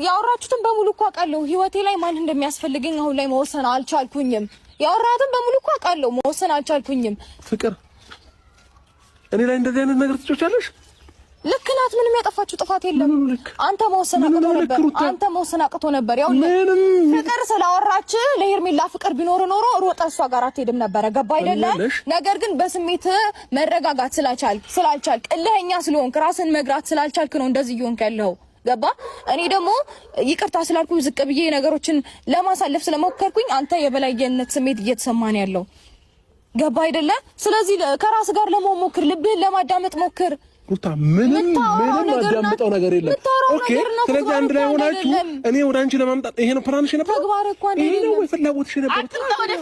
ያወራችሁትን በሙሉ እኮ አውቃለሁ። ህይወቴ ላይ ማን እንደሚያስፈልገኝ አሁን ላይ መወሰን አልቻልኩኝም። ያወራቱን በሙሉ እኮ አውቃለሁ፣ መወሰን አልቻልኩኝም። ፍቅር እኔ ላይ እንደዚህ አይነት ነገር ትጮቻለሽ? ልክ ናት። ምንም ያጠፋችሁ ጥፋት የለም። አንተ መወሰን አቅቶ ነበር። ያው ፍቅር ስላወራች ለሄርሜላ ፍቅር ቢኖር ኖሮ ሮጠ እሷ ጋር አትሄድም ነበር። ገባ አይደለ? ነገር ግን በስሜት መረጋጋት ስላልቻልክ እልህኛ ስለሆንክ ራስን መግራት ስላልቻልክ ነው እንደዚህ እየሆንክ ያለው። ገባ? እኔ ደግሞ ይቅርታ ስላልኩ ዝቅ ብዬ ነገሮችን ለማሳለፍ ስለሞከርኩኝ አንተ የበላይነት ስሜት እየተሰማን ያለው። ገባ አይደለ? ስለዚህ ከራስ ጋር ለመሞከር ልብህን ለማዳመጥ ሞክር። ሩታ ምንም አዳምጠው ነገር የለም። ኦኬ፣ ስለዚህ አንድ ላይ ሆናችሁ እኔ ወደ አንቺ ለማምጣት ይሄ ነው ፕላንሽ ነበር። ይሄ ነው ፍላጎትሽ ነበር። አትምጣ፣ ወደ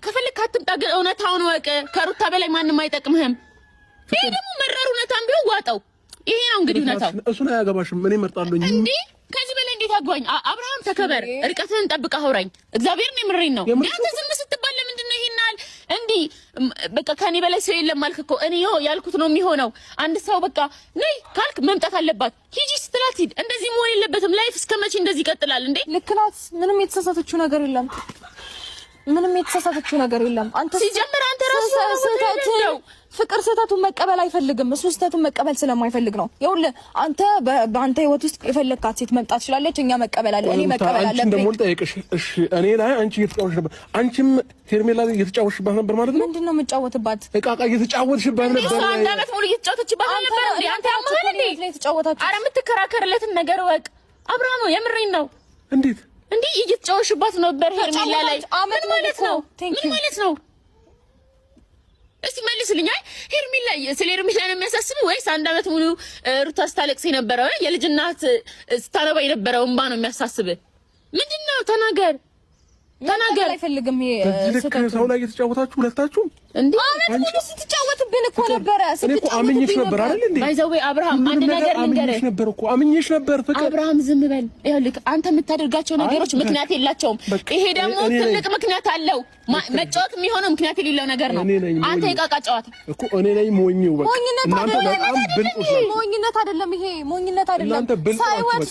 ከፈለክ አትምጣ፣ ግን እውነታውን ወቅ። ከሩታ በላይ ማንም አይጠቅምህም። ይሄ ደግሞ መረር እውነታም ቢሆን ዋጠው። ይሄ ነው እንግዲህ እውነታው። እሱን አያገባሽም። እኔ እመርጣለሁ እንዴ። ከዚህ በላይ እንዴት አጓኝ? አብርሃም ተከበር፣ ርቀትህን ጠብቅ፣ አውራኝ። እግዚአብሔርን የምሬን ነው። ያንተ ዝም ስትባል ለምንድን ነው ይሄናል? እንዴ በቃ ከኔ በላይ ሰው የለም አልክ እኮ። እኔ ያልኩት ነው የሚሆነው። አንድ ሰው በቃ ነይ ካልክ መምጣት አለባት። ሂጂ ስትላት ሂድ። እንደዚህ መሆን የለበትም። ላይፍ እስከመቼ እንደዚህ ይቀጥላል እንዴ? ልክ ናት። ምንም የተሳሳተችው ነገር የለም። አንተ ሲጀምር አንተ ራስህ ነው ፍቅር ስህተቱን መቀበል አይፈልግም። እሱ ስህተቱን መቀበል ስለማይፈልግ ነው። ይኸውልህ አንተ በአንተ ህይወት ውስጥ የፈለካት ሴት መምጣት ትችላለች። እኛ መቀበል አለ እኔ መቀበል አለብኝ። አንቺ ደግሞ ልጠይቅሽ፣ እሺ እኔ ላይ አንቺ እየተጫወትሽ ነበር። አንቺም ሄርሜላ ላይ እየተጫወትሽባት ነበር ማለት ነው። ምንድነው የምጫወትባት? እቃቃ እየተጫወትሽባት ነበር። እሷ አንድ አመት ሙሉ እየተጫወተችባት ነበር እንዴ? አንተ ያማል እንዴ? ኧረ የምትከራከርለትን ነገር ወቅ። አብርሃም የምሬን ነው። እንዴት እንዴ እየተጫወትሽባት ነበር ሄርሜላ ላይ? ምን ማለት ነው? ምን ማለት ነው? እስቲ መልስልኝ። አይ ሄርሜላ ስለ ሄርሜላ ነው የሚያሳስብ ወይስ አንድ አመት ሙሉ ሩታ ስታለቅስ የነበረው የልጅ እናት ስታነባ የነበረው እንባ ነው የሚያሳስብ? ምንድነው? ተናገር። አይፈልግም። ይሄ ሰው ላይ እየተጫወታችሁ ሁለታችሁ እንዴ? አመት ሙሉ ስትጫወትብን እኮ ነበረ። እኔ እኮ አምኜሽ ነበር አይደል እንዴ? ባይዘው አብርሃም አንድ ነገር ልንገርህ። አምኜሽ ነበር ፍቅር። አብርሃም ዝም በል። ይኸውልህ አንተ የምታደርጋቸው ነገሮች ምክንያት የላቸውም። ይሄ ደግሞ ትልቅ ምክንያት አለው። መጫወት የሚሆነው ምክንያት የሌለው ነገር ነው። አንተ የቃቃ ጨዋታ እኮ እኔ ላይ ሞኝው በቃ። ሞኝነት አይደለም ይሄ። ሞኝነት አይደለም ሳይወድ